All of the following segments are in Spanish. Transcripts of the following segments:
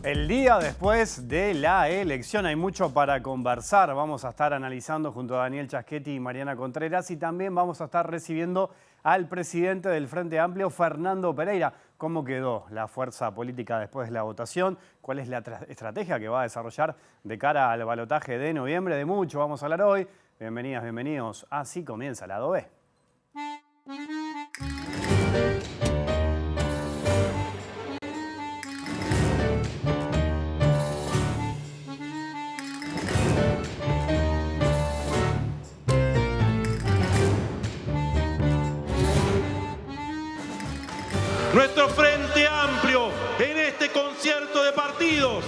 El día después de la elección hay mucho para conversar. Vamos a estar analizando junto a Daniel Chaschetti y Mariana Contreras y también vamos a estar recibiendo al presidente del Frente Amplio, Fernando Pereira. ¿Cómo quedó la fuerza política después de la votación? ¿Cuál es la estrategia que va a desarrollar de cara al balotaje de noviembre? De mucho vamos a hablar hoy. Bienvenidas, bienvenidos. Así comienza el Lado B. Nuestro Frente Amplio en este concierto de partidos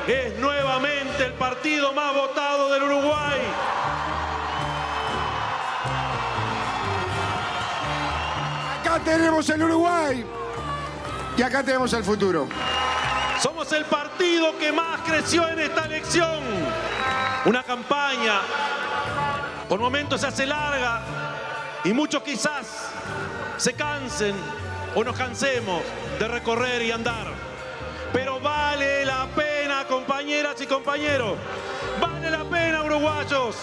es nuevamente el partido más votado del Uruguay. Acá tenemos el Uruguay y acá tenemos el futuro. Somos el partido que más creció en esta elección. Una campaña por momentos se hace larga y muchos quizás se cansen o nos cansemos de recorrer y andar. Pero vale la pena, compañeras y compañeros. Vale la pena, uruguayos.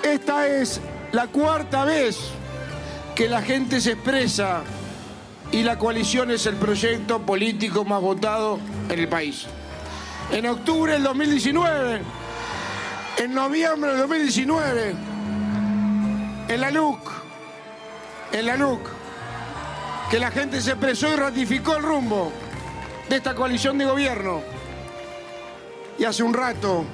Esta es la cuarta vez que la gente se expresa y la coalición es el proyecto político más votado en el país. En octubre del 2019, en noviembre del 2019, en la LUC, que la gente se expresó y ratificó el rumbo de esta coalición de gobierno. Y hace un rato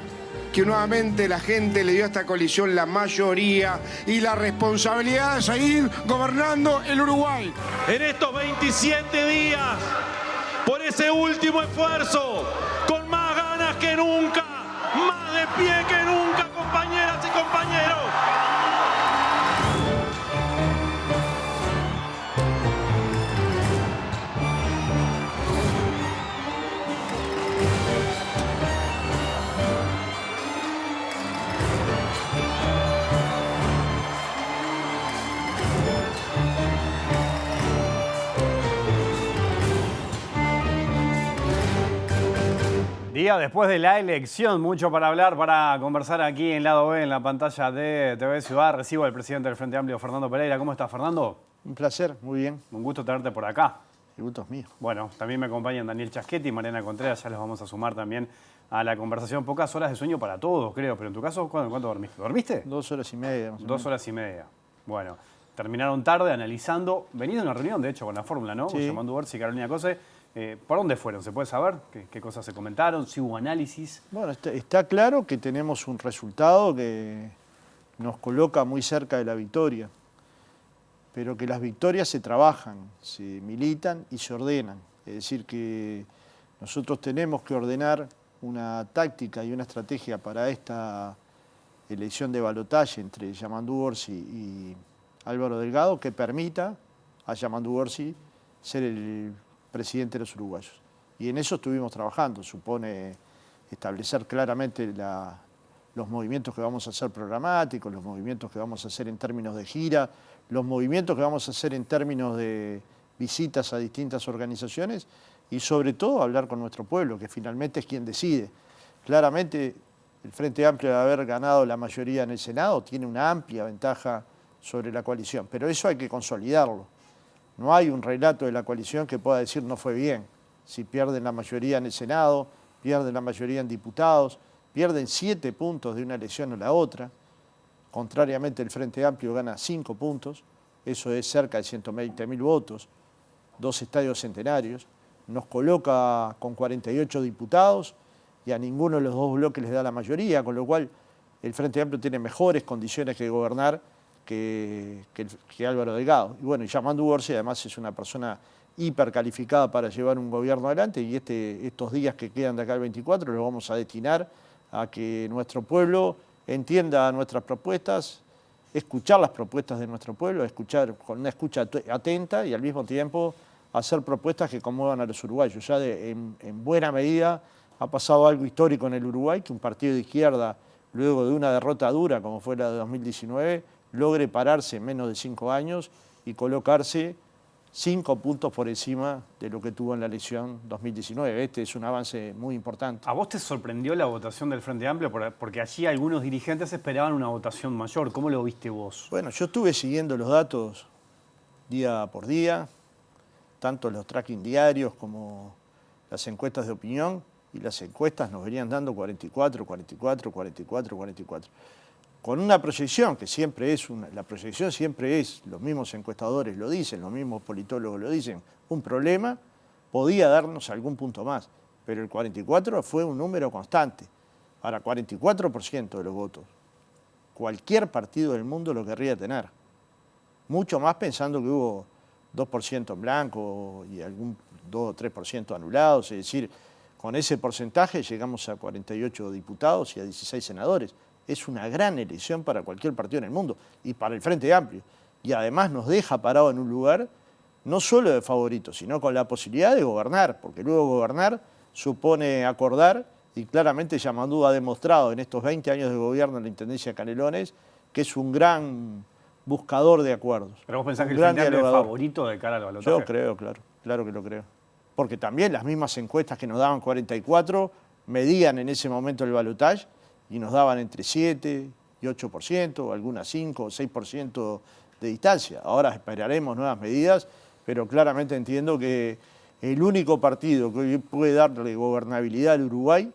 que nuevamente la gente le dio a esta coalición la mayoría y la responsabilidad de seguir gobernando el Uruguay. En estos 27 días, por ese último esfuerzo, con más ganas que nunca, más de pie que nunca, compañeras y compañeros. Día después de la elección, mucho para hablar, para conversar aquí en Lado B, en la pantalla de TV Ciudad. Recibo al presidente del Frente Amplio, Fernando Pereira. ¿Cómo estás, Fernando? Un placer, muy bien. Un gusto tenerte por acá. El gusto es mío. Bueno, también me acompañan Daniel Chaschetti y Mariana Contreras. Ya los vamos a sumar también a la conversación. Pocas horas de sueño para todos, creo. Pero en tu caso, ¿cuánto dormiste? ¿Dormiste? 2 horas y media. Más o menos. 2 horas y media. Bueno, terminaron tarde analizando. Venís de una reunión, de hecho, con la fórmula, ¿no? Sí. Con Yamandu Orsi y Carolina Cose. ¿Por dónde fueron? ¿Se puede saber qué cosas se comentaron? ¿Si hubo análisis? Bueno, está claro que tenemos un resultado que nos coloca muy cerca de la victoria, pero que las victorias se trabajan, se militan y se ordenan. Es decir, que nosotros tenemos que ordenar una táctica y una estrategia para esta elección de balotaje entre Yamandu Orsi y Álvaro Delgado que permita a Yamandu Orsi ser el presidente de los uruguayos. Y en eso estuvimos trabajando. Supone establecer claramente los movimientos que vamos a hacer programáticos, los movimientos que vamos a hacer en términos de gira, los movimientos que vamos a hacer en términos de visitas a distintas organizaciones y sobre todo hablar con nuestro pueblo, que finalmente es quien decide. Claramente el Frente Amplio, de haber ganado la mayoría en el Senado, tiene una amplia ventaja sobre la coalición, pero eso hay que consolidarlo. No hay un relato de la coalición que pueda decir no fue bien. Si pierden la mayoría en el Senado, pierden la mayoría en diputados, pierden 7 puntos de una elección a la otra. Contrariamente, el Frente Amplio gana 5 puntos, eso es cerca de 120.000 votos, 2 estadios centenarios. Nos coloca con 48 diputados y a ninguno de los 2 bloques les da la mayoría, con lo cual el Frente Amplio tiene mejores condiciones que gobernar que Álvaro Delgado. Y bueno, Yamandu Orsi además es una persona hipercalificada para llevar un gobierno adelante y estos días que quedan de acá al 24 los vamos a destinar a que nuestro pueblo entienda nuestras propuestas, escuchar las propuestas de nuestro pueblo, escuchar con una escucha atenta y al mismo tiempo hacer propuestas que conmuevan a los uruguayos. Ya en buena medida ha pasado algo histórico en el Uruguay, que un partido de izquierda, luego de una derrota dura como fue la de 2019, logre pararse en menos de 5 años y colocarse 5 puntos por encima de lo que tuvo en la elección 2019. Este es un avance muy importante. ¿A vos te sorprendió la votación del Frente Amplio? Porque allí algunos dirigentes esperaban una votación mayor. ¿Cómo lo viste vos? Bueno, yo estuve siguiendo los datos día por día, tanto los tracking diarios como las encuestas de opinión, y las encuestas nos venían dando 44, 44, 44, 44. Con una proyección que siempre es, la proyección siempre es, los mismos encuestadores lo dicen, los mismos politólogos lo dicen, un problema, podía darnos algún punto más, pero el 44 fue un número constante. Ahora, 44% de los votos, cualquier partido del mundo lo querría tener. Mucho más pensando que hubo 2% en blanco y algún 2 o 3% anulados, es decir, con ese porcentaje llegamos a 48 diputados y a 16 senadores. Es una gran elección para cualquier partido en el mundo y para el Frente Amplio. Y además nos deja parado en un lugar no solo de favorito, sino con la posibilidad de gobernar, porque luego gobernar supone acordar, y claramente Yamandú ha demostrado en estos 20 años de gobierno en la Intendencia de Canelones que es un gran buscador de acuerdos. ¿Pero vos pensás que el Frente Amplio es favorito de cara al balotaje? Yo creo, claro que lo creo. Porque también las mismas encuestas que nos daban 44 medían en ese momento el balotaje y nos daban entre 7 y 8%, algunas 5 o 6% de distancia. Ahora esperaremos nuevas medidas, pero claramente entiendo que el único partido que hoy puede darle gobernabilidad al Uruguay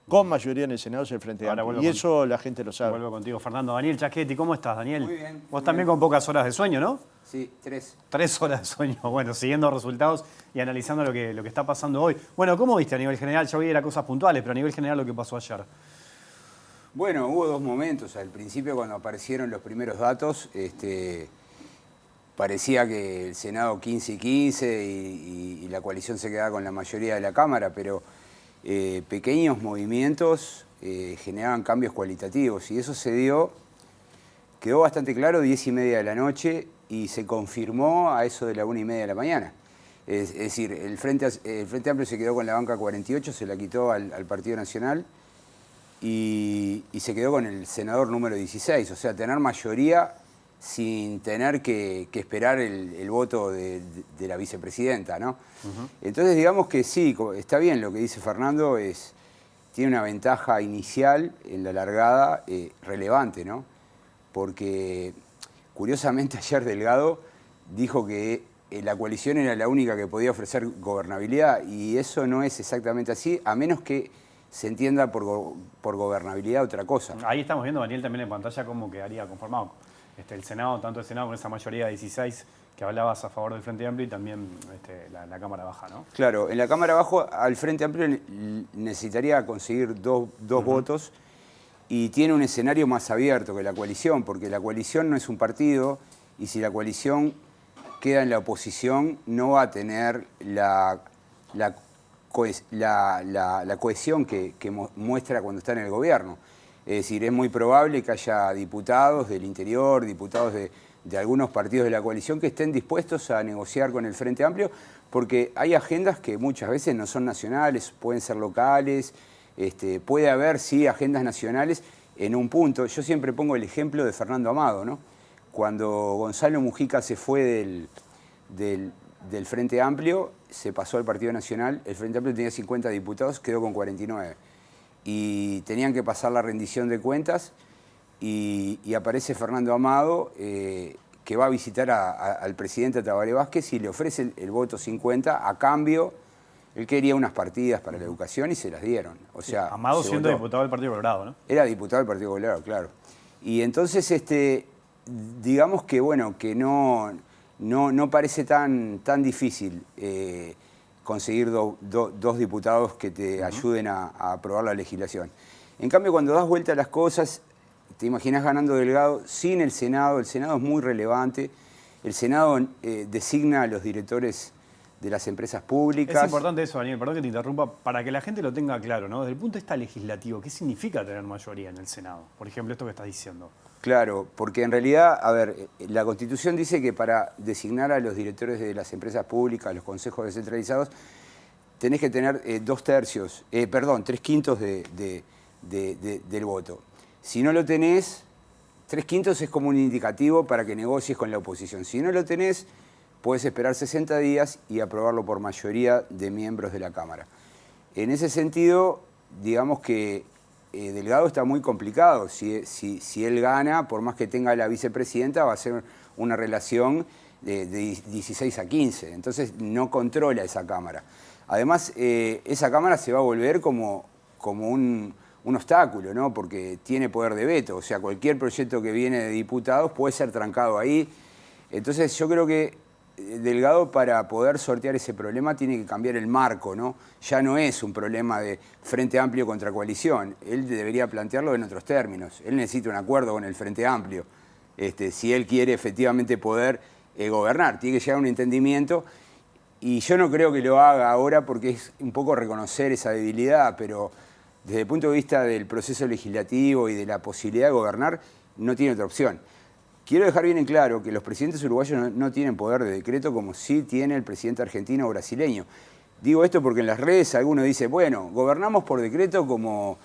con mayoría en el Senado es el Frente Amplio. Y eso la gente lo sabe. Vuelvo contigo, Fernando. Daniel Chasquetti, ¿cómo estás, Daniel? Muy bien. Vos también con pocas horas de sueño, ¿no? Sí, 3. 3 horas de sueño. Bueno, siguiendo resultados y analizando lo que está pasando hoy. Bueno, ¿cómo viste a nivel general? Ya hoy era cosas puntuales, pero a nivel general lo que pasó ayer. Bueno, hubo dos momentos. Al principio, cuando aparecieron los primeros datos, parecía que el Senado 15 y 15 y la coalición se quedaba con la mayoría de la Cámara, pero pequeños movimientos generaban cambios cualitativos y eso quedó bastante claro 10:30 de la noche y se confirmó a eso de la 1:30 de la mañana. Es decir, el Frente Amplio se quedó con la banca 48, se la quitó al Partido Nacional y se quedó con el senador número 16, o sea, tener mayoría sin tener que esperar el voto de la vicepresidenta, ¿no? Entonces, digamos que sí, está bien lo que dice Fernando, tiene una ventaja inicial en la largada relevante, ¿no? Porque, curiosamente, ayer Delgado dijo que la coalición era la única que podía ofrecer gobernabilidad y eso no es exactamente así, a menos que se entienda por gobernabilidad otra cosa. Ahí estamos viendo, Daniel, también en pantalla cómo quedaría conformado el Senado, tanto el Senado con esa mayoría de 16 que hablabas a favor del Frente Amplio y también la Cámara Baja, ¿no? Claro, en la Cámara Baja al Frente Amplio necesitaría conseguir dos votos y tiene un escenario más abierto que la coalición, porque la coalición no es un partido y si la coalición queda en la oposición no va a tener la cohesión que muestra cuando está en el gobierno. Es decir, es muy probable que haya diputados del interior, diputados de algunos partidos de la coalición que estén dispuestos a negociar con el Frente Amplio, porque hay agendas que muchas veces no son nacionales, pueden ser locales, puede haber, sí, agendas nacionales en un punto. Yo siempre pongo el ejemplo de Fernando Amado, ¿no? Cuando Gonzalo Mujica se fue del Frente Amplio, se pasó al Partido Nacional, el Frente Amplio tenía 50 diputados, quedó con 49. Y tenían que pasar la rendición de cuentas y aparece Fernando Amado que va a visitar al presidente Tabaré Vázquez y le ofrece el voto 50 a cambio. Él quería unas partidas para la educación y se las dieron. O sea, Amado siendo diputado del Partido Colorado, ¿no? Era diputado del Partido Colorado, claro. Y entonces, digamos que bueno, que no parece tan difícil conseguir dos diputados que te ayuden a aprobar la legislación. En cambio, cuando das vuelta a las cosas, te imaginas ganando Delgado sin el Senado es muy relevante. El Senado designa a los directores de las empresas públicas. Es importante eso, Daniel, perdón que te interrumpa, para que la gente lo tenga claro, ¿no? Desde el punto de vista legislativo, ¿qué significa tener mayoría en el Senado? Por ejemplo, esto que estás diciendo. Claro, porque en realidad, a ver, la Constitución dice que para designar a los directores de las empresas públicas, los consejos descentralizados, tenés que tener 3/5 del voto. Si no lo tenés, 3/5 es como un indicativo para que negocies con la oposición. Si no lo tenés, puedes esperar 60 días y aprobarlo por mayoría de miembros de la Cámara. En ese sentido, digamos que Delgado está muy complicado. Si él gana, por más que tenga la vicepresidenta, va a ser una relación de 16 a 15. Entonces no controla esa Cámara. Además, esa Cámara se va a volver como un obstáculo, ¿no? Porque tiene poder de veto. O sea, cualquier proyecto que viene de diputados puede ser trancado ahí. Entonces yo creo que Delgado, para poder sortear ese problema, tiene que cambiar el marco, ¿no? Ya no es un problema de Frente Amplio contra coalición. Él debería plantearlo en otros términos. Él necesita un acuerdo con el Frente Amplio. Si él quiere efectivamente poder gobernar, tiene que llegar a un entendimiento. Y yo no creo que lo haga ahora porque es un poco reconocer esa debilidad, pero desde el punto de vista del proceso legislativo y de la posibilidad de gobernar, no tiene otra opción. Quiero dejar bien en claro que los presidentes uruguayos no tienen poder de decreto como sí tiene el presidente argentino o brasileño. Digo esto porque en las redes alguno dice, bueno, gobernamos por decreto como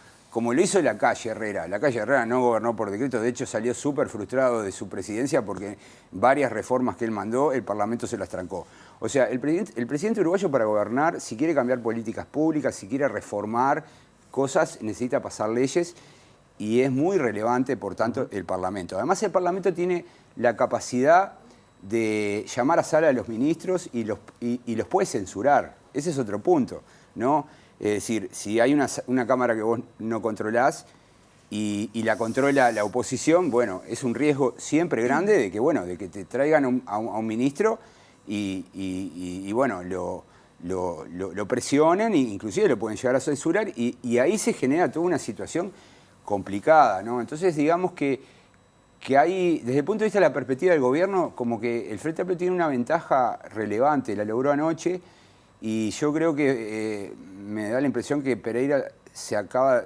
lo hizo Lacalle Herrera. Lacalle Herrera no gobernó por decreto, de hecho salió súper frustrado de su presidencia porque varias reformas que él mandó, el Parlamento se las trancó. O sea, el presidente uruguayo para gobernar, si quiere cambiar políticas públicas, si quiere reformar cosas, necesita pasar leyes. Y es muy relevante, por tanto, el Parlamento. Además, el Parlamento tiene la capacidad de llamar a sala a los ministros y los puede censurar. Ese es otro punto, ¿no? Es decir, si hay una Cámara que vos no controlás y la controla la oposición, bueno, es un riesgo siempre grande de que te traigan a un ministro y bueno, lo presionen e inclusive lo pueden llegar a censurar y ahí se genera toda una situación complicada, ¿no? Entonces, digamos que hay, desde el punto de vista de la perspectiva del gobierno, como que el Frente Amplio tiene una ventaja relevante, la logró anoche, y yo creo que me da la impresión que Pereira se acaba,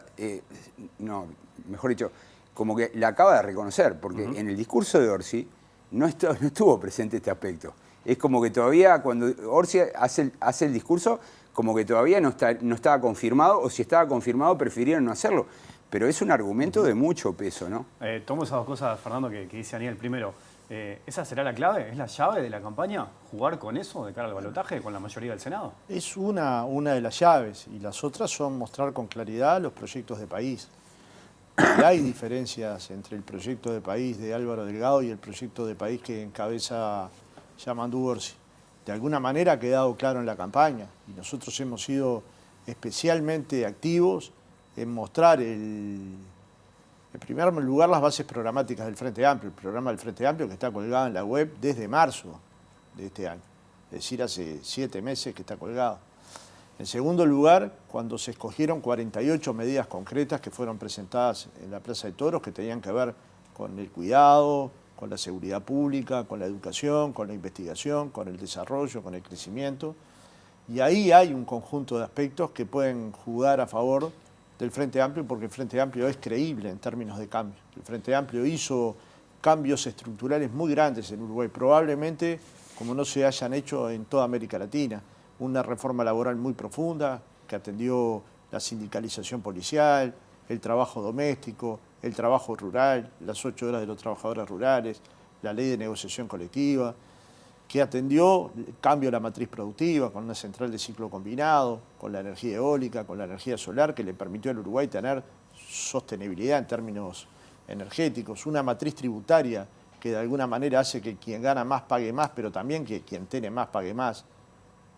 mejor dicho, como que la acaba de reconocer, porque en el discurso de Orsi no estuvo presente este aspecto. Es como que todavía, cuando Orsi hace el discurso, como que todavía no estaba confirmado, o si estaba confirmado, prefirieron no hacerlo. Pero es un argumento de mucho peso, ¿no? Tomo esas dos cosas, Fernando, que dice Daniel. Primero, ¿esa será la clave? ¿Es la llave de la campaña? ¿Jugar con eso de cara al balotaje con la mayoría del Senado? Es una de las llaves y las otras son mostrar con claridad los proyectos de país. Y hay diferencias entre el proyecto de país de Álvaro Delgado y el proyecto de país que encabeza Yamandu Orsi. De alguna manera ha quedado claro en la campaña y nosotros hemos sido especialmente activos en mostrar, en primer lugar, las bases programáticas del Frente Amplio, el programa del Frente Amplio que está colgado en la web desde marzo de este año, es decir, hace 7 meses que está colgado. En segundo lugar, cuando se escogieron 48 medidas concretas que fueron presentadas en la Plaza de Toros, que tenían que ver con el cuidado, con la seguridad pública, con la educación, con la investigación, con el desarrollo, con el crecimiento. Y ahí hay un conjunto de aspectos que pueden jugar a favor del Frente Amplio, porque el Frente Amplio es creíble en términos de cambio. El Frente Amplio hizo cambios estructurales muy grandes en Uruguay, probablemente como no se hayan hecho en toda América Latina. Una reforma laboral muy profunda que atendió la sindicalización policial, el trabajo doméstico, el trabajo rural, las 8 horas de los trabajadores rurales, la ley de negociación colectiva, que atendió el cambio de la matriz productiva con una central de ciclo combinado, con la energía eólica, con la energía solar, que le permitió al Uruguay tener sostenibilidad en términos energéticos, una matriz tributaria que de alguna manera hace que quien gana más pague más, pero también que quien tiene más pague más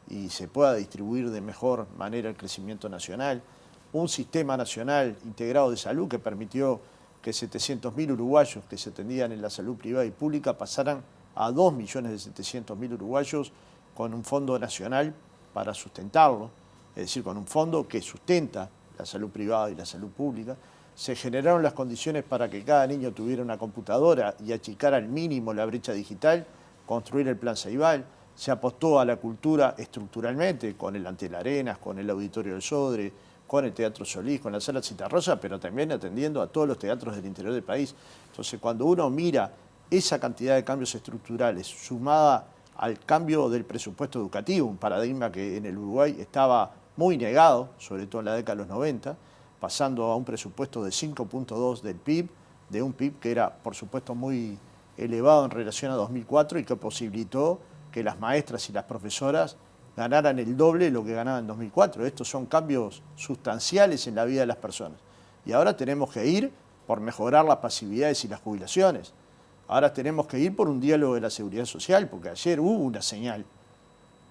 y se pueda distribuir de mejor manera el crecimiento nacional, un sistema nacional integrado de salud que permitió que 700.000 uruguayos que se atendían en la salud privada y pública pasaran a 2.700.000 uruguayos con un fondo nacional para sustentarlo, es decir, con un fondo que sustenta la salud privada y la salud pública. Se generaron las condiciones para que cada niño tuviera una computadora y achicar al mínimo la brecha digital, construir el Plan Ceibal. Se apostó a la cultura estructuralmente, con el Antel Arenas, con el Auditorio del Sodre, con el Teatro Solís, con la Sala Citarrosa, pero también atendiendo a todos los teatros del interior del país. Entonces, cuando uno mira esa cantidad de cambios estructurales sumada al cambio del presupuesto educativo, un paradigma que en el Uruguay estaba muy negado, sobre todo en la década de los 90, pasando a un presupuesto de 5.2 del PIB, de un PIB que era, por supuesto, muy elevado en relación a 2004 y que posibilitó que las maestras y las profesoras ganaran el doble de lo que ganaban en 2004. Estos son cambios sustanciales en la vida de las personas. Y ahora tenemos que ir por mejorar las pasividades y las jubilaciones. Ahora tenemos que ir por un diálogo de la seguridad social, porque ayer hubo una señal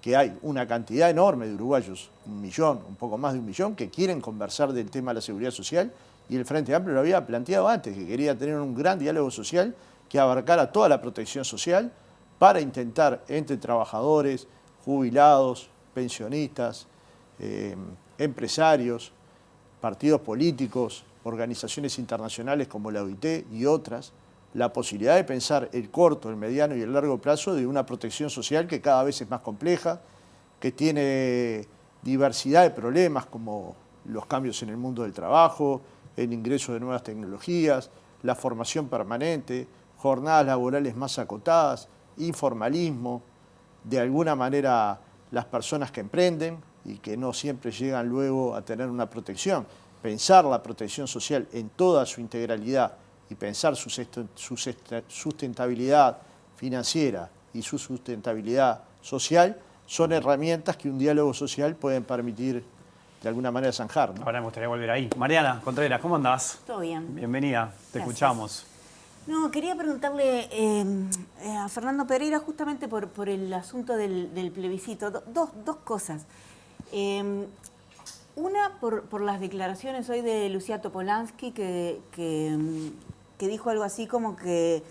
que hay una cantidad enorme de uruguayos, 1 millón, un poco más de 1 millón, que quieren conversar del tema de la seguridad social, y el Frente Amplio lo había planteado antes, que quería tener un gran diálogo social que abarcara toda la protección social para intentar entre trabajadores, jubilados, pensionistas, empresarios, partidos políticos, organizaciones internacionales como la OIT y otras, la posibilidad de pensar el corto, el mediano y el largo plazo de una protección social que cada vez es más compleja, que tiene diversidad de problemas como los cambios en el mundo del trabajo, el ingreso de nuevas tecnologías, la formación permanente, jornadas laborales más acotadas, informalismo, de alguna manera las personas que emprenden y que no siempre llegan luego a tener una protección. Pensar la protección social en toda su integralidad y pensar su sustentabilidad financiera y su sustentabilidad social son herramientas que un diálogo social pueden permitir de alguna manera zanjar, ¿no? Ahora me gustaría volver ahí. Mariana Contreras, ¿cómo andás? Todo bien. Bienvenida, te escuchamos. No, quería preguntarle a Fernando Pereira justamente por el asunto del plebiscito. Dos cosas. Una, por las declaraciones hoy de Lucía Topolansky, que dijo algo así como que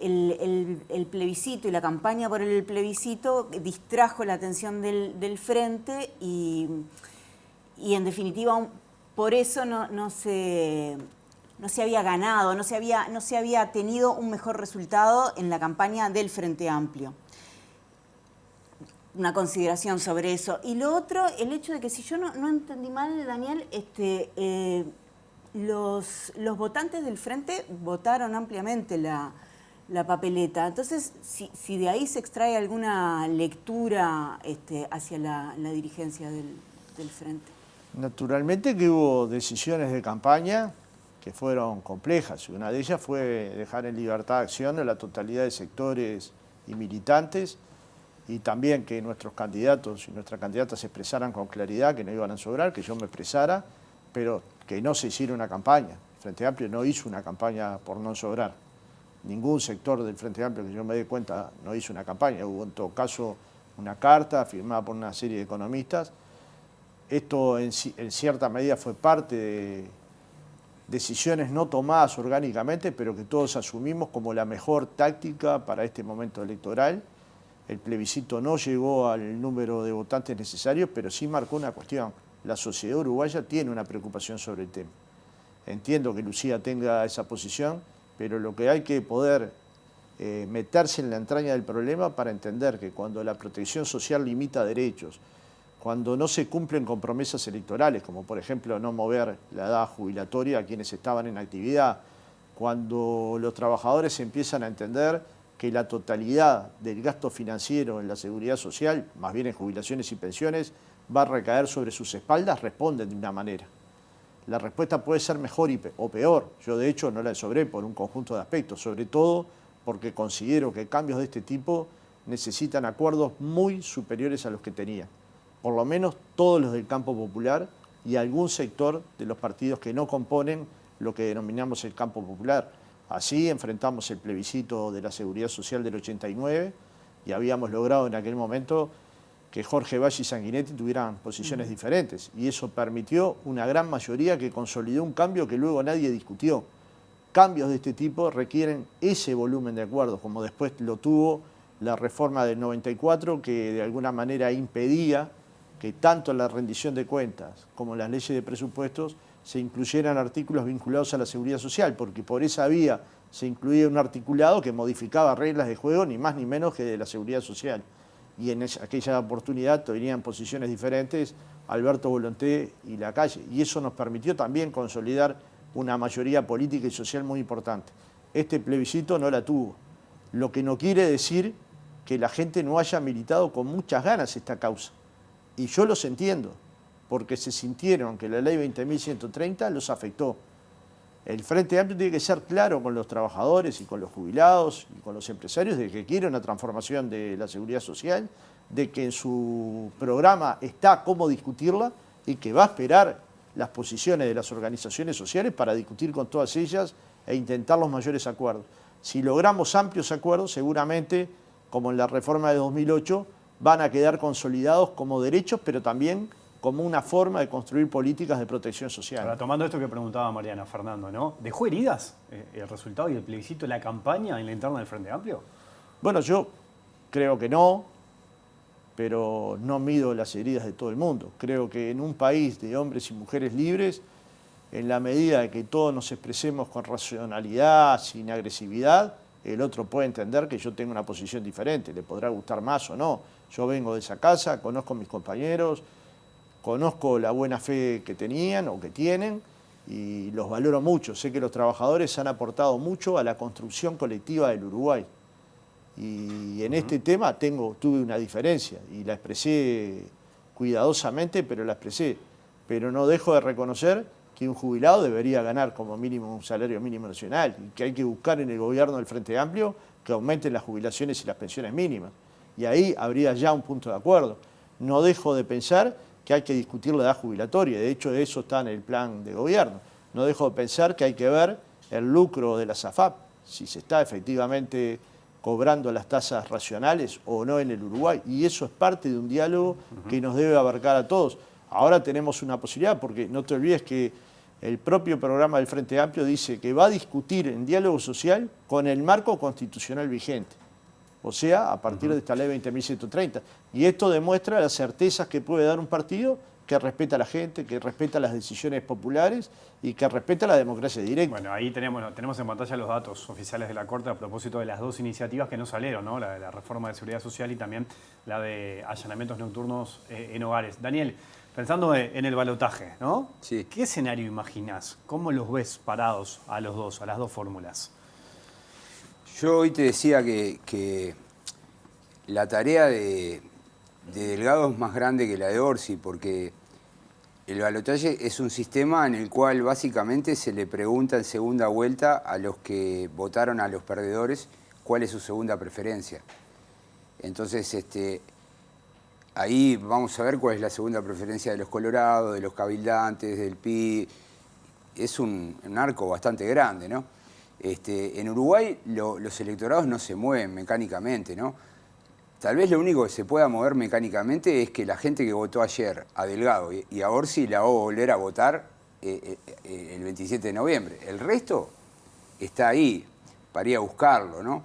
el plebiscito y la campaña por el plebiscito distrajo la atención del frente y en definitiva por eso no se había ganado, no se había tenido un mejor resultado en la campaña del Frente Amplio. Una consideración sobre eso. Y lo otro, el hecho de que, si yo no entendí mal, Daniel, los votantes del Frente votaron ampliamente la papeleta. Entonces, si de ahí se extrae alguna lectura hacia la dirigencia del Frente. Naturalmente que hubo decisiones de campaña que fueron complejas. Una de ellas fue dejar en libertad de acción a la totalidad de sectores y militantes, y también que nuestros candidatos y nuestras candidatas se expresaran con claridad que no iban a sobrar, que yo me expresara, pero que no se hiciera una campaña. El Frente Amplio no hizo una campaña por no sobrar. Ningún sector del Frente Amplio que yo me dé cuenta no hizo una campaña. Hubo en todo caso una carta firmada por una serie de economistas. Esto en cierta medida fue parte de decisiones no tomadas orgánicamente, pero que todos asumimos como la mejor táctica para este momento electoral. El plebiscito no llegó al número de votantes necesarios, pero sí marcó una cuestión. La sociedad uruguaya tiene una preocupación sobre el tema. Entiendo que Lucía tenga esa posición, pero lo que hay que poder meterse en la entraña del problema para entender que cuando la protección social limita derechos, cuando no se cumplen con promesas electorales, como por ejemplo no mover la edad jubilatoria a quienes estaban en actividad, cuando los trabajadores empiezan a entender que la totalidad del gasto financiero en la seguridad social, más bien en jubilaciones y pensiones, va a recaer sobre sus espaldas, responden de una manera. La respuesta puede ser mejor o peor. Yo de hecho no la sobré por un conjunto de aspectos, sobre todo porque considero que cambios de este tipo necesitan acuerdos muy superiores a los que tenían. Por lo menos todos los del campo popular y algún sector de los partidos que no componen lo que denominamos el campo popular. Así enfrentamos el plebiscito de la Seguridad Social del 89 y habíamos logrado en aquel momento que Jorge Valle y Sanguinetti tuvieran posiciones diferentes, y eso permitió una gran mayoría que consolidó un cambio que luego nadie discutió. Cambios de este tipo requieren ese volumen de acuerdos, como después lo tuvo la reforma del 94, que de alguna manera impedía que tanto en la rendición de cuentas como en las leyes de presupuestos se incluyeran artículos vinculados a la seguridad social, porque por esa vía se incluía un articulado que modificaba reglas de juego, ni más ni menos que de la seguridad social. Y en aquella oportunidad tenían posiciones diferentes Alberto Volonté y Lacalle, y eso nos permitió también consolidar una mayoría política y social muy importante. Este plebiscito no la tuvo, lo que no quiere decir que la gente no haya militado con muchas ganas esta causa. Y yo los entiendo, porque se sintieron que la ley 20.130 los afectó. El Frente Amplio tiene que ser claro con los trabajadores y con los jubilados y con los empresarios de que quiere una transformación de la seguridad social, de que en su programa está cómo discutirla y que va a esperar las posiciones de las organizaciones sociales para discutir con todas ellas e intentar los mayores acuerdos. Si logramos amplios acuerdos, seguramente, como en la reforma de 2008, van a quedar consolidados como derechos, pero también como una forma de construir políticas de protección social. Ahora, tomando esto que preguntaba Mariana, Fernando, ¿no? ¿Dejó heridas el resultado y el plebiscito, la campaña en la interna del Frente Amplio? Bueno, yo creo que no, pero no mido las heridas de todo el mundo. Creo que en un país de hombres y mujeres libres, en la medida de que todos nos expresemos con racionalidad, sin agresividad, el otro puede entender que yo tengo una posición diferente, le podrá gustar más o no. Yo vengo de esa casa, conozco a mis compañeros, conozco la buena fe que tenían o que tienen y los valoro mucho. Sé que los trabajadores han aportado mucho a la construcción colectiva del Uruguay. Y en este tema tuve una diferencia y la expresé cuidadosamente, pero la expresé. Pero no dejo de reconocer que un jubilado debería ganar como mínimo un salario mínimo nacional y que hay que buscar en el gobierno del Frente Amplio que aumenten las jubilaciones y las pensiones mínimas. Y ahí habría ya un punto de acuerdo. No dejo de pensar que hay que discutir la edad jubilatoria. De hecho, eso está en el plan de gobierno. No dejo de pensar que hay que ver el lucro de la SAFAP, si se está efectivamente cobrando las tasas racionales o no en el Uruguay. Y eso es parte de un diálogo que nos debe abarcar a todos. Ahora tenemos una posibilidad, porque no te olvides que el propio programa del Frente Amplio dice que va a discutir en diálogo social con el marco constitucional vigente. O sea, a partir de esta ley 20.130. Y esto demuestra las certezas que puede dar un partido que respeta a la gente, que respeta las decisiones populares y que respeta la democracia directa. Bueno, ahí tenemos en pantalla los datos oficiales de la Corte a propósito de las dos iniciativas que no salieron, ¿no? La de la reforma de seguridad social y también la de allanamientos nocturnos en hogares. Daniel, pensando en el balotaje, ¿no? Sí. ¿Qué escenario imaginás? ¿Cómo los ves parados a los dos, a las dos fórmulas? Yo hoy te decía que la tarea de Delgado es más grande que la de Orsi, porque el balotaje es un sistema en el cual básicamente se le pregunta en segunda vuelta a los que votaron a los perdedores cuál es su segunda preferencia. Entonces, ahí vamos a ver cuál es la segunda preferencia de los colorados, de los cabildantes, del PI. Es un arco bastante grande, ¿no? En Uruguay los electorados no se mueven mecánicamente, ¿no? Tal vez lo único que se pueda mover mecánicamente es que la gente que votó ayer a Delgado y a Orsi la va a volver a votar el 27 de noviembre. El resto está ahí para ir a buscarlo, ¿no?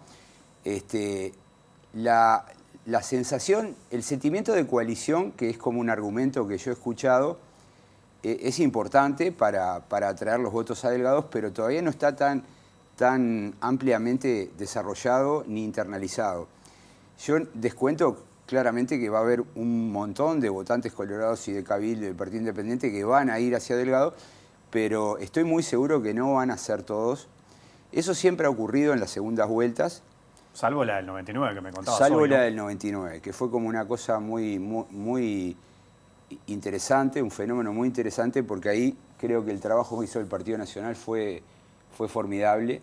La sensación, el sentimiento de coalición, que es como un argumento que yo he escuchado, es importante para atraer los votos a Delgado, pero todavía no está tan ampliamente desarrollado ni internalizado. Yo descuento claramente que va a haber un montón de votantes colorados y de Cabildo y del Partido Independiente que van a ir hacia Delgado, pero estoy muy seguro que no van a ser todos. Eso siempre ha ocurrido en las segundas vueltas. Salvo la del 99 que me contabas. Salvo hoy, ¿no? la del 99, que fue como una cosa muy interesante, un fenómeno muy interesante, porque ahí creo que el trabajo que hizo el Partido Nacional fue formidable,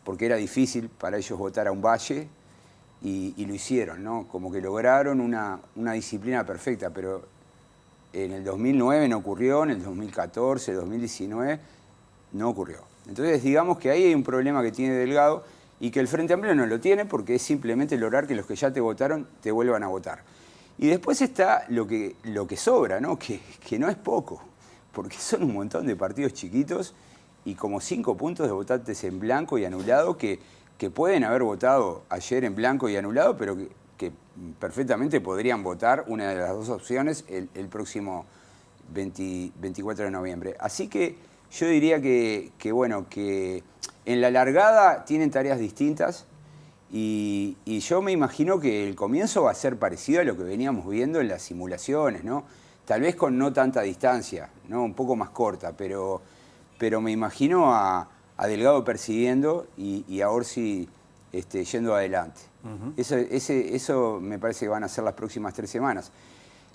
porque era difícil para ellos votar a un Valle, y lo hicieron, ¿no? Como que lograron una disciplina perfecta, pero en el 2009 no ocurrió, en el 2014, 2019 no ocurrió. Entonces digamos que ahí hay un problema que tiene Delgado y que el Frente Amplio no lo tiene, porque es simplemente lograr que los que ya te votaron te vuelvan a votar. Y después está lo que sobra, ¿no? Que no es poco, porque son un montón de partidos chiquitos y como 5 puntos de votantes en blanco y anulado que pueden haber votado ayer en blanco y anulado, pero que perfectamente podrían votar una de las dos opciones el próximo 24 de noviembre. Así que yo diría que en la largada tienen tareas distintas y yo me imagino que el comienzo va a ser parecido a lo que veníamos viendo en las simulaciones, ¿no? Tal vez con no tanta distancia, ¿no? Un poco más corta, pero me imagino a Delgado persiguiendo y a Orsi yendo adelante. Eso me parece que van a ser las próximas 3 semanas.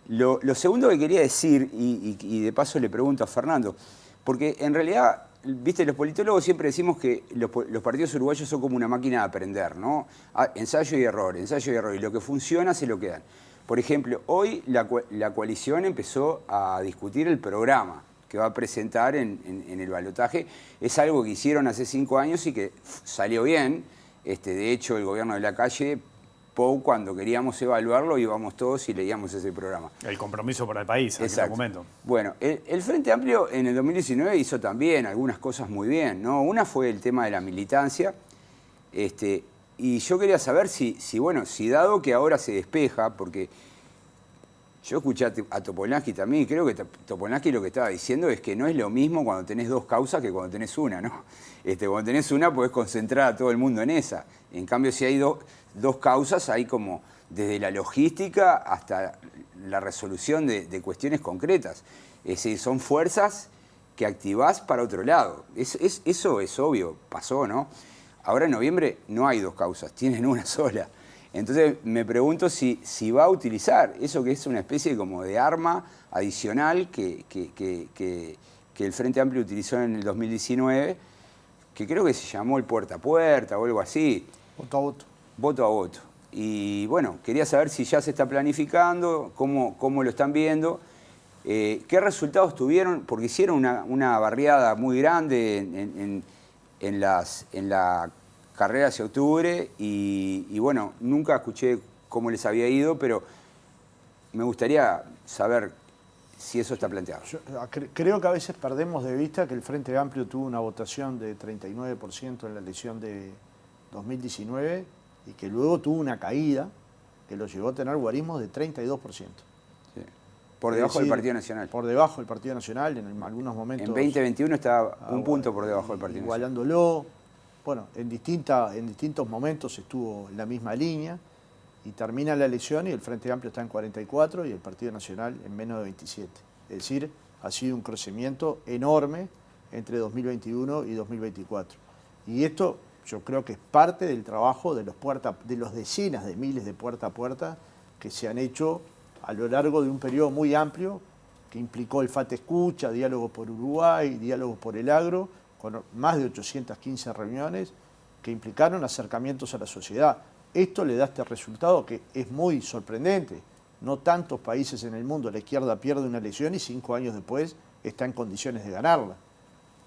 Lo segundo que quería decir, y de paso le pregunto a Fernando, porque en realidad viste, los politólogos siempre decimos que los partidos uruguayos son como una máquina de aprender, ¿no? Ensayo y error, y lo que funciona se lo quedan. Por ejemplo, hoy la coalición empezó a discutir el programa que va a presentar en el balotaje. Es algo que hicieron hace 5 años y que salió bien. De hecho, el gobierno de Lacalle, cuando queríamos evaluarlo, íbamos todos y leíamos ese programa. El compromiso para el país, en aquel momento. Bueno, el Frente Amplio en el 2019 hizo también algunas cosas muy bien, ¿no? Una fue el tema de la militancia, y yo quería saber si dado que ahora se despeja, porque yo escuché a Topolansky también, y creo que Topolansky lo que estaba diciendo es que no es lo mismo cuando tenés 2 causas que cuando tenés una, ¿no? Cuando tenés una podés concentrar a todo el mundo en esa. En cambio, si hay 2 causas, hay como desde la logística hasta la resolución de cuestiones concretas. Es decir, son fuerzas que activás para otro lado. Eso es obvio, pasó, ¿no? Ahora en noviembre no hay 2 causas, tienen una sola. Entonces me pregunto si va a utilizar eso, que es una especie como de arma adicional que el Frente Amplio utilizó en el 2019, que creo que se llamó el puerta a puerta o algo así. Voto a voto. Voto a voto. Y bueno, quería saber si ya se está planificando, cómo lo están viendo, qué resultados tuvieron, porque hicieron una barriada muy grande en la carrera hacia octubre y bueno, nunca escuché cómo les había ido, pero me gustaría saber si eso está planteado. Yo creo que a veces perdemos de vista que el Frente Amplio tuvo una votación de 39% en la elección de 2019 y que luego tuvo una caída que lo llevó a tener guarismos de 32%. Sí. Por debajo del Partido Nacional. Por debajo del Partido Nacional, en algunos momentos. En 2021 estaba un punto por debajo del Partido Nacional. Igualándolo. Bueno, en distintos momentos estuvo en la misma línea y termina la elección y el Frente Amplio está en 44 y el Partido Nacional en menos de 27. Es decir, ha sido un crecimiento enorme entre 2021 y 2024. Y esto yo creo que es parte del trabajo de los decenas de miles de puerta a puerta que se han hecho a lo largo de un periodo muy amplio que implicó el FAT Escucha, Diálogo por Uruguay, Diálogo por el Agro, con más de 815 reuniones que implicaron acercamientos a la sociedad. Esto le da este resultado que es muy sorprendente. No tantos países en el mundo la izquierda pierde una elección y 5 años después está en condiciones de ganarla.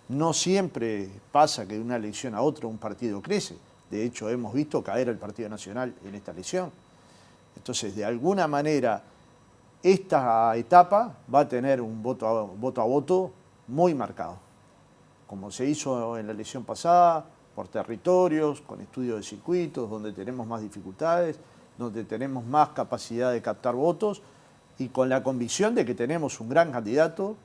No siempre pasa que de una elección a otra un partido crece. De hecho, hemos visto caer al Partido Nacional en esta elección. Entonces, de alguna manera, esta etapa va a tener un voto a voto muy marcado, como se hizo en la elección pasada, por territorios, con estudios de circuitos, donde tenemos más dificultades, donde tenemos más capacidad de captar votos y con la convicción de que tenemos un gran candidato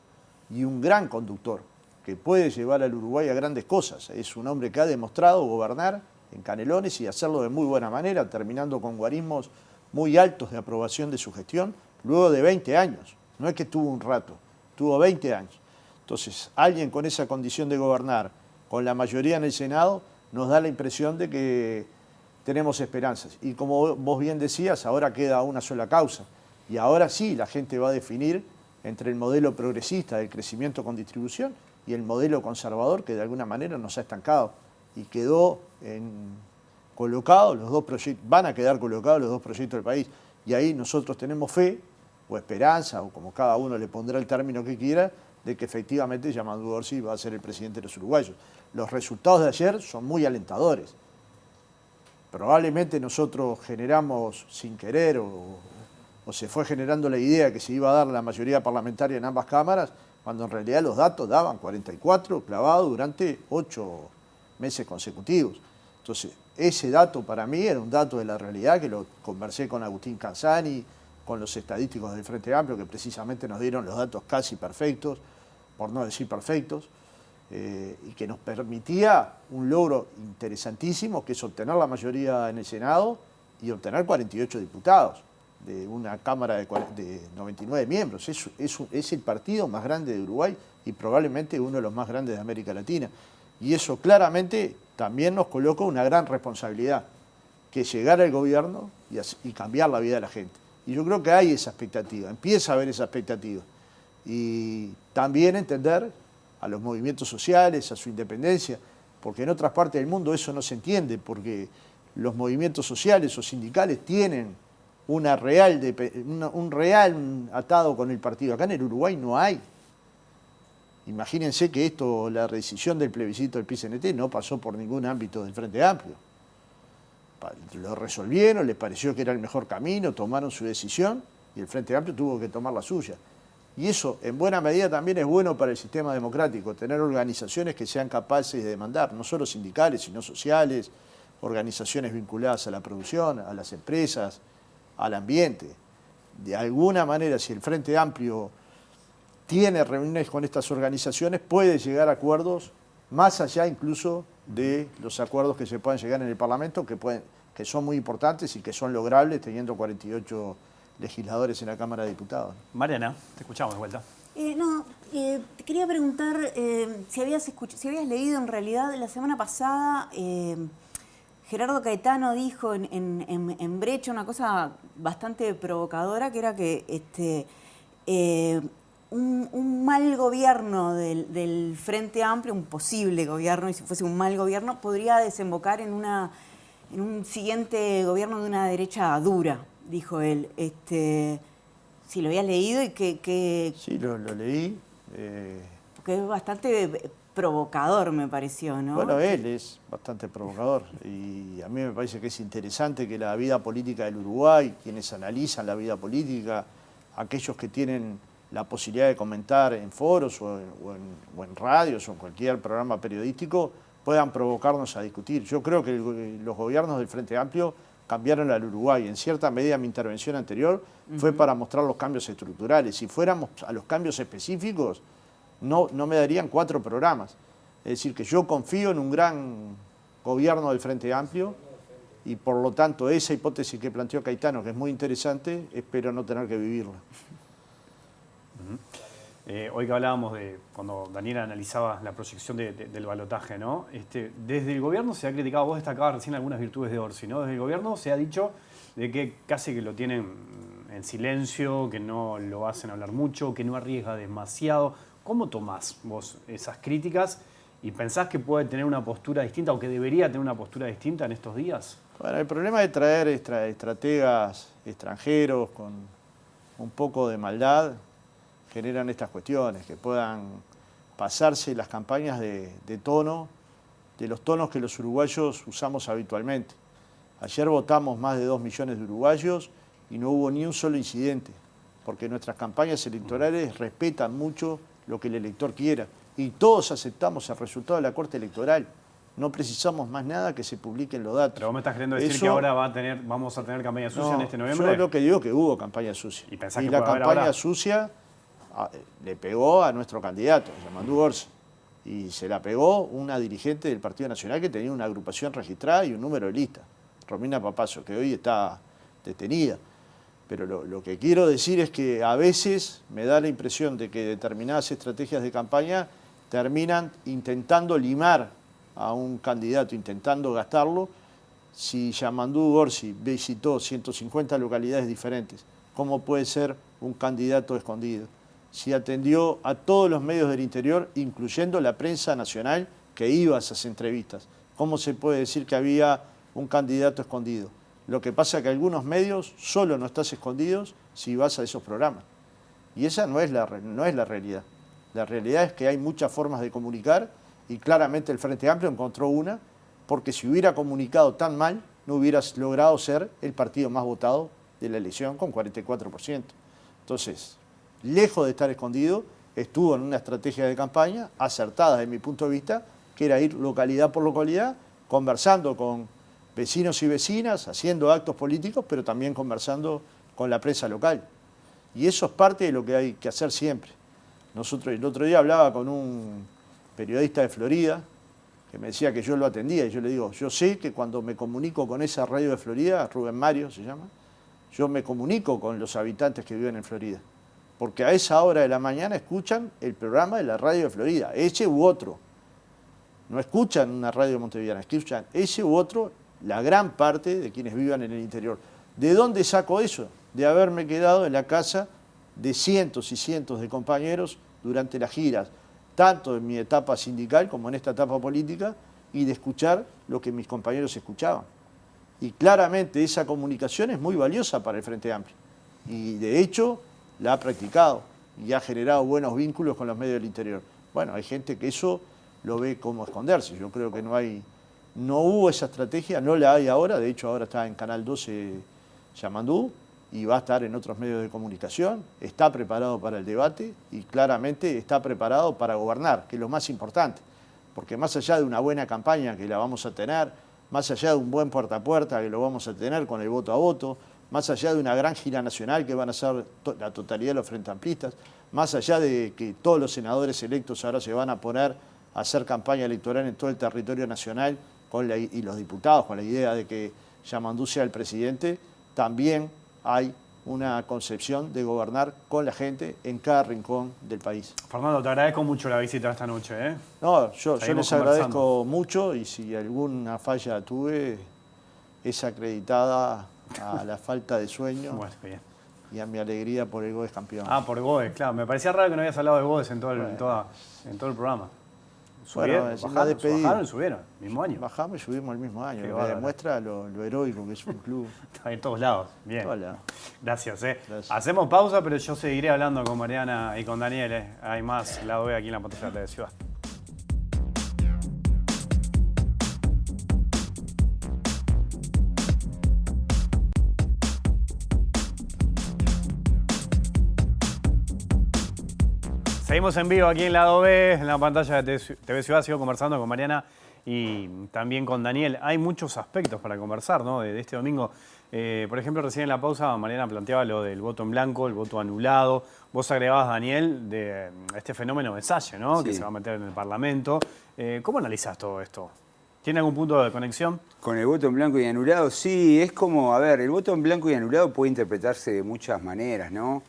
y un gran conductor que puede llevar al Uruguay a grandes cosas. Es un hombre que ha demostrado gobernar en Canelones y hacerlo de muy buena manera, terminando con guarismos muy altos de aprobación de su gestión, luego de 20 años. No es que tuvo un rato, tuvo 20 años. Entonces, alguien con esa condición de gobernar, con la mayoría en el Senado, nos da la impresión de que tenemos esperanzas. Y como vos bien decías, ahora queda una sola causa. Y ahora sí, la gente va a definir entre el modelo progresista del crecimiento con distribución y el modelo conservador que de alguna manera nos ha estancado. Y quedó colocado, los 2 proyectos, van a quedar colocados los 2 proyectos del país. Y ahí nosotros tenemos fe, o esperanza, o como cada uno le pondrá el término que quiera, de que efectivamente Yamandu Orsi va a ser el presidente de los uruguayos. Los resultados de ayer son muy alentadores. Probablemente nosotros generamos sin querer o se fue generando la idea que se iba a dar la mayoría parlamentaria en ambas cámaras, cuando en realidad los datos daban 44 clavados durante 8 meses consecutivos. Entonces, ese dato para mí era un dato de la realidad que lo conversé con Agustín Canzani, con los estadísticos del Frente Amplio, que precisamente nos dieron los datos casi perfectos, por no decir perfectos, y que nos permitía un logro interesantísimo, que es obtener la mayoría en el Senado y obtener 48 diputados de una Cámara de 99 miembros. Es el partido más grande de Uruguay y probablemente uno de los más grandes de América Latina. Y eso claramente también nos coloca una gran responsabilidad, que es llegar al gobierno y cambiar la vida de la gente. Y yo creo que hay esa expectativa, empieza a haber esa expectativa. Y también entender a los movimientos sociales, a su independencia, porque en otras partes del mundo eso no se entiende, porque los movimientos sociales o sindicales tienen un real atado con el partido. Acá en el Uruguay no hay. Imagínense que la decisión del plebiscito del PIT-CNT no pasó por ningún ámbito del Frente Amplio. Lo resolvieron, les pareció que era el mejor camino, tomaron su decisión y el Frente Amplio tuvo que tomar la suya. Y eso, en buena medida, también es bueno para el sistema democrático, tener organizaciones que sean capaces de demandar, no solo sindicales, sino sociales, organizaciones vinculadas a la producción, a las empresas, al ambiente. De alguna manera, si el Frente Amplio tiene reuniones con estas organizaciones, puede llegar a acuerdos más allá incluso de los acuerdos que se puedan llegar en el Parlamento, que son muy importantes y que son logrables teniendo 48 legisladores en la Cámara de Diputados. Mariana, te escuchamos de vuelta. Te quería preguntar si habías leído en realidad la semana pasada, Gerardo Caetano dijo en Brecha una cosa bastante provocadora, que era que un mal gobierno del Frente Amplio, un posible gobierno, y si fuese un mal gobierno, podría desembocar en un siguiente gobierno de una derecha dura, dijo él. Si lo habías leído y que Sí, lo leí. porque es bastante provocador, me pareció, ¿no? Bueno, él es bastante provocador y a mí me parece que es interesante que la vida política del Uruguay, quienes analizan la vida política, aquellos que tienen la posibilidad de comentar en foros o en radios o en cualquier programa periodístico, puedan provocarnos a discutir. Yo creo que los gobiernos del Frente Amplio cambiaron al Uruguay. En cierta medida mi intervención anterior fue para mostrar los cambios estructurales. Si fuéramos a los cambios específicos, no me darían 4 programas. Es decir, que yo confío en un gran gobierno del Frente Amplio y por lo tanto esa hipótesis que planteó Caetano, que es muy interesante, espero no tener que vivirla. Hoy que hablábamos de cuando Daniela analizaba la proyección del balotaje, ¿no? Desde el gobierno se ha criticado, vos destacabas recién algunas virtudes de Orsi, ¿no? Desde el gobierno se ha dicho de que casi que lo tienen en silencio, que no lo hacen hablar mucho, que no arriesga demasiado. ¿Cómo tomás vos esas críticas y pensás que puede tener una postura distinta o que debería tener una postura distinta en estos días? Bueno, el problema de traer estrategas extranjeros con un poco de maldad generan estas cuestiones, que puedan pasarse las campañas de tono, de los tonos que los uruguayos usamos habitualmente. Ayer votamos más de 2 millones de uruguayos y no hubo ni un solo incidente, porque nuestras campañas electorales respetan mucho lo que el elector quiera y todos aceptamos el resultado de la Corte Electoral. No precisamos más nada que se publiquen los datos. Pero vos me estás queriendo decir que ahora vamos a tener campaña sucia en este noviembre. Yo lo que digo es que hubo campaña sucia. Y la campaña sucia le pegó a nuestro candidato, Yamandú Orsi, y se la pegó una dirigente del Partido Nacional que tenía una agrupación registrada y un número de lista, Romina Papazo, que hoy está detenida. Pero lo que quiero decir es que a veces me da la impresión de que determinadas estrategias de campaña terminan intentando limar a un candidato, intentando gastarlo. Si Yamandú Orsi visitó 150 localidades diferentes, ¿cómo puede ser un candidato escondido? Si atendió a todos los medios del interior, incluyendo la prensa nacional que iba a esas entrevistas, ¿cómo se puede decir que había un candidato escondido? Lo que pasa es que algunos medios solo no estás escondidos si vas a esos programas. Y esa no es la realidad. La realidad es que hay muchas formas de comunicar y claramente el Frente Amplio encontró una, porque si hubiera comunicado tan mal, no hubieras logrado ser el partido más votado de la elección con 44%. Entonces, lejos de estar escondido, estuvo en una estrategia de campaña acertada desde mi punto de vista, que era ir localidad por localidad, conversando con vecinos y vecinas, haciendo actos políticos, pero también conversando con la prensa local. Y eso es parte de lo que hay que hacer siempre. Nosotros, el otro día hablaba con un periodista de Florida, que me decía que yo lo atendía, y yo le digo, yo sé que cuando me comunico con esa radio de Florida, Rubén Mario se llama, yo me comunico con los habitantes que viven en Florida, porque a esa hora de la mañana escuchan el programa de la radio de Florida, ese u otro. No escuchan una radio montevideana, escuchan ese u otro, la gran parte de quienes vivan en el interior. ¿De dónde saco eso? De haberme quedado en la casa de cientos y cientos de compañeros durante las giras, tanto en mi etapa sindical como en esta etapa política, y de escuchar lo que mis compañeros escuchaban. Y claramente esa comunicación es muy valiosa para el Frente Amplio. Y de hecho la ha practicado y ha generado buenos vínculos con los medios del interior. Bueno, hay gente que eso lo ve como esconderse. Yo creo que no hubo esa estrategia, no la hay ahora. De hecho, ahora está en Canal 12 Yamandú y va a estar en otros medios de comunicación. Está preparado para el debate y claramente está preparado para gobernar, que es lo más importante. Porque más allá de una buena campaña que la vamos a tener, más allá de un buen puerta a puerta que lo vamos a tener con el voto a voto, más allá de una gran gira nacional que van a ser la totalidad de los frente amplistas, más allá de que todos los senadores electos ahora se van a poner a hacer campaña electoral en todo el territorio nacional y los diputados con la idea de que Yamandú sea el presidente, también hay una concepción de gobernar con la gente en cada rincón del país. Fernando, te agradezco mucho la visita esta noche. No, yo les agradezco conversando. mucho y si alguna falla tuve es acreditada a la falta de sueño Bueno, bien. y a mi alegría por el Goes campeón. Por Goes, claro. Me parecía raro que no habías hablado de Goes en todo el programa. Bueno, la despedida. Bajaron y subieron, mismo año. Bajamos y subimos el mismo año, Qué lo que bárbaro. demuestra lo heroico que es un club. Está en todos lados. Bien. Todos lados. Gracias. Gracias. Hacemos pausa, pero yo seguiré hablando con Mariana y con Daniel. Hay más lado B aquí en la pantalla de TV Ciudad. Seguimos en vivo aquí en Lado B, en la pantalla de TV Ciudad. Sigo conversando con Mariana y también con Daniel. Hay muchos aspectos para conversar, ¿no? De este domingo. Por ejemplo, recién en la pausa Mariana planteaba lo del voto en blanco, el voto anulado. Vos agregabas, Daniel, de este fenómeno de Salle, ¿no? Sí. Que se va a meter en el Parlamento. ¿Cómo analizás todo esto? ¿Tiene algún punto de conexión? Con el voto en blanco y anulado, sí, es como, a ver, el voto en blanco y anulado puede interpretarse de muchas maneras, ¿no?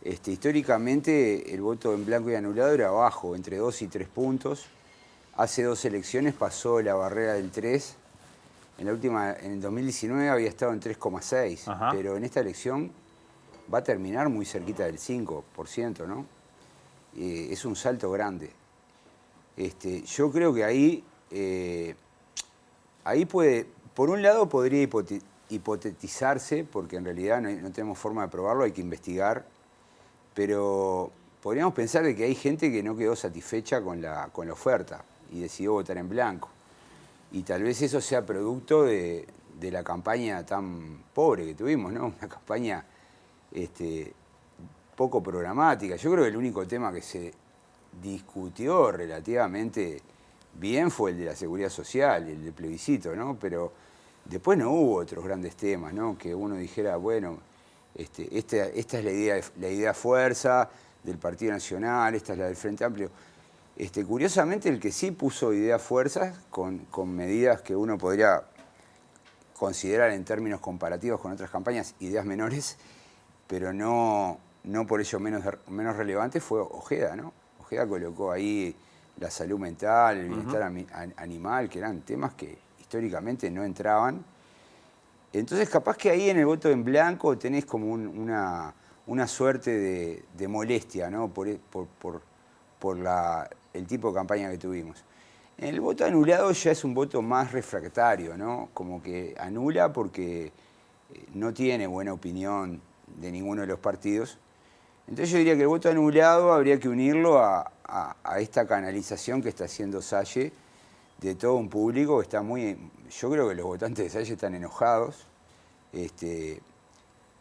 Históricamente el voto en blanco y anulado era bajo, entre 2 y 3 puntos. Hace 2 elecciones pasó la barrera del 3. En el 2019 había estado en 3,6, pero en esta elección va a terminar muy cerquita del 5%, ¿no? Es un salto grande. Yo creo que ahí puede, por un lado podría hipotetizarse, porque en realidad no tenemos forma de probarlo, hay que investigar, pero podríamos pensar de que hay gente que no quedó satisfecha con la oferta y decidió votar en blanco. Y tal vez eso sea producto de la campaña tan pobre que tuvimos, ¿no? Una campaña poco programática. Yo creo que el único tema que se discutió relativamente bien fue el de la seguridad social, el del plebiscito, ¿no? Pero después no hubo otros grandes temas, ¿no? Que uno dijera, bueno, esta es la idea fuerza del Partido Nacional, esta es la del Frente Amplio. Curiosamente, el que sí puso idea fuerzas con medidas que uno podría considerar en términos comparativos con otras campañas, ideas menores, pero no por ello menos relevante, fue Ojeda, ¿no? Ojeda colocó ahí la salud mental, el bienestar animal, que eran temas que históricamente no entraban. Entonces, capaz que ahí en el voto en blanco tenés como una suerte de molestia, ¿no? Por el tipo de campaña que tuvimos. En el voto anulado ya es un voto más refractario, ¿no? Como que anula porque no tiene buena opinión de ninguno de los partidos. Entonces yo diría que el voto anulado habría que unirlo a esta canalización que está haciendo Salle de todo un público que está muy... Yo creo que los votantes de Salle están enojados,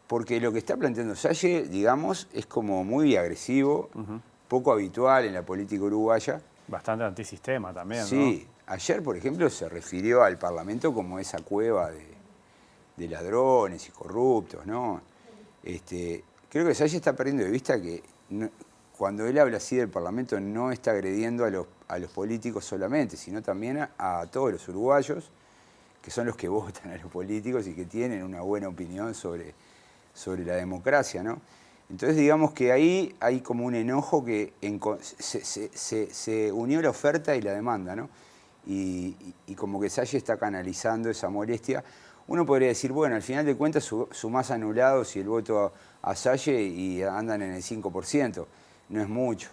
porque lo que está planteando Salle, digamos, es como muy agresivo, poco habitual en la política uruguaya. Bastante antisistema también, Sí, ¿no? Ayer, por ejemplo, se refirió al Parlamento como esa cueva de ladrones y corruptos, ¿no? Creo que Salle está perdiendo de vista que cuando él habla así del Parlamento no está agrediendo a los políticos solamente, sino también a todos los uruguayos, que son los que votan a los políticos y que tienen una buena opinión sobre la democracia, ¿no? Entonces digamos que ahí hay como un enojo que se unió la oferta y la demanda, ¿no? Y como que Salle está canalizando esa molestia. Uno podría decir, bueno, al final de cuentas sumás anulados y el voto a Salle y andan en el 5%. No es mucho.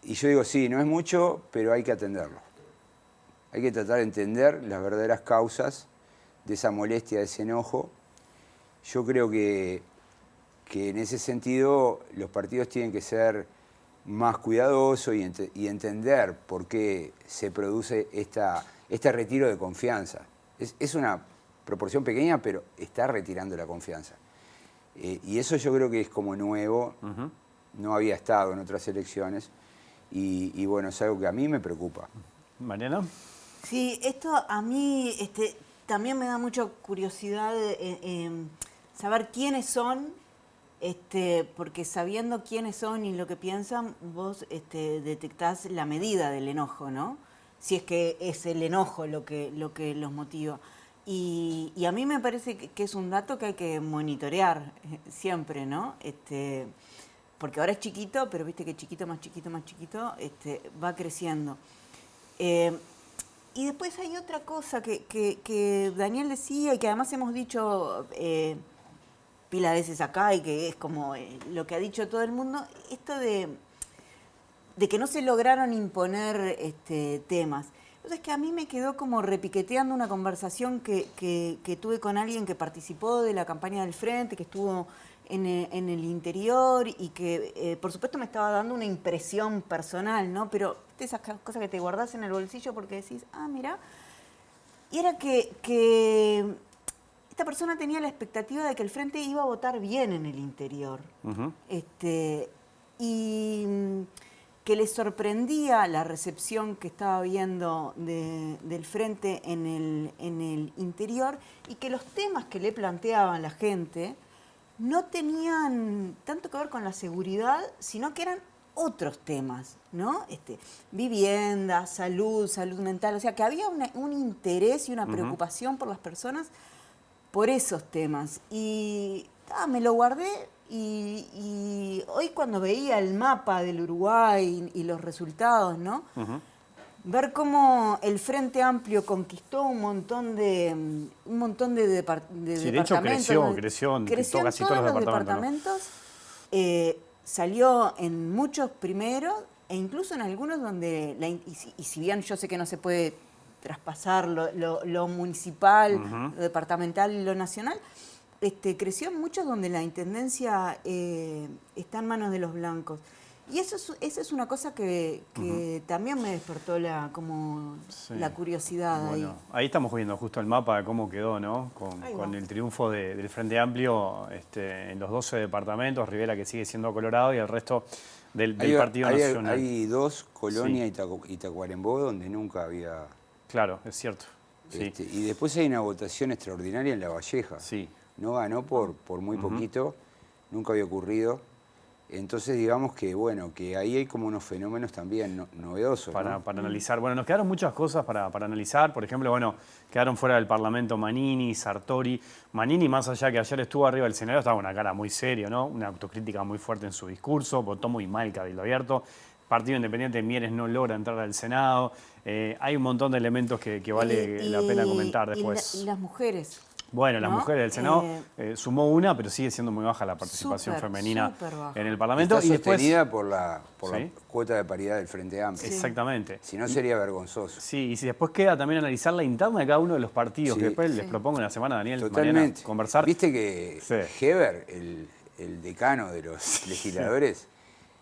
Y yo digo, sí, no es mucho, pero hay que atenderlo. Hay que tratar de entender las verdaderas causas de esa molestia, de ese enojo. Yo creo que en ese sentido los partidos tienen que ser más cuidadosos y entender por qué se produce este retiro de confianza. Es una proporción pequeña, pero está retirando la confianza. Y eso yo creo que es como nuevo, no había estado en otras elecciones, y bueno, es algo que a mí me preocupa. Mariana. Sí, esto a mí también me da mucha curiosidad saber quiénes son, porque sabiendo quiénes son y lo que piensan, vos detectás la medida del enojo, ¿no? Si es que es el enojo lo que los motiva. Y a mí me parece que es un dato que hay que monitorear siempre, ¿no? Porque ahora es chiquito, pero viste que chiquito, más chiquito, más chiquito, va creciendo. Y después hay otra cosa que Daniel decía y que además hemos dicho pila de veces acá y que es como lo que ha dicho todo el mundo, esto de que no se lograron imponer temas. Entonces que a mí me quedó como repiqueteando una conversación que tuve con alguien que participó de la campaña del Frente, que estuvo en el interior y que por supuesto me estaba dando una impresión personal, ¿no? Pero esas cosas que te guardás en el bolsillo porque decís, ah, mira. Y era que esta persona tenía la expectativa de que el Frente iba a votar bien en el interior. Y que le sorprendía la recepción que estaba viendo del Frente en el interior y que los temas que le planteaban la gente no tenían tanto que ver con la seguridad, sino que eran otros temas, ¿no? Vivienda, salud mental, o sea, que había un interés y una preocupación por las personas por esos temas. Y me lo guardé y hoy cuando veía el mapa del Uruguay y los resultados, ¿no? Ver cómo el Frente Amplio conquistó un montón de departamentos. Sí, de hecho creció en casi todos los departamentos. Salió en muchos primeros e incluso en algunos donde, y si bien yo sé que no se puede traspasar lo municipal, lo departamental y lo nacional, creció en muchos donde la intendencia está en manos de los blancos. Y esa es una cosa que también me despertó la curiosidad. Bueno, ahí estamos viendo justo el mapa de cómo quedó, ¿no? Con el triunfo del Frente Amplio en los 12 departamentos, Rivera que sigue siendo Colorado y el resto del Partido Nacional. Hay dos, Colonia y Tacuarembó, donde nunca había... Claro, es cierto. Sí. Y después hay una votación extraordinaria en La Valleja. Sí. No ganó por muy poquito, nunca había ocurrido. Entonces, digamos que, bueno, que ahí hay como unos fenómenos también novedosos. Para analizar. Bueno, nos quedaron muchas cosas para analizar. Por ejemplo, bueno, quedaron fuera del Parlamento Manini, Sartori. Manini, más allá que ayer estuvo arriba del escenario, estaba con una cara muy seria, ¿no? Una autocrítica muy fuerte en su discurso, votó muy mal Cabildo Abierto. Partido Independiente Mieres no logra entrar al Senado. Hay un montón de elementos que vale la pena comentar después. Y las mujeres. Bueno, las mujeres del Senado sumó una, pero sigue siendo muy baja la participación femenina en el Parlamento. Está sostenida por la cuota de paridad del Frente Amplio. Sí. Exactamente. Si no, sería vergonzoso. Sí, y si después queda también analizar la interna de cada uno de los partidos, que después les propongo en la semana, Daniel, Mariana, conversar. Viste que Heber, el decano de los legisladores,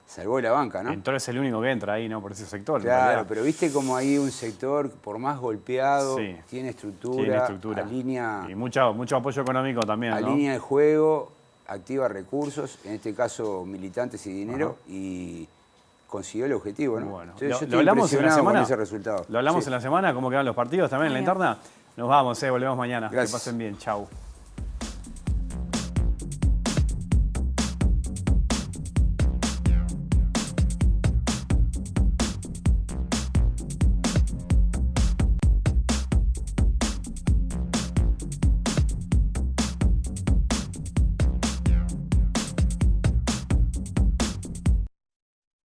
salvó la banca, ¿no? Entonces es el único que entra ahí, ¿no? Por ese sector. Claro, pero viste como hay un sector, por más golpeado, tiene estructura, alinea... Y mucho apoyo económico también, ¿no? Alinea el juego, activa recursos, en este caso militantes y dinero, y consiguió el objetivo, ¿no? Bueno, entonces, lo hablamos en la semana, con ese resultado. Lo hablamos en la semana, cómo quedan los partidos también en la interna. Nos vamos, volvemos mañana. Gracias. Que pasen bien, chau.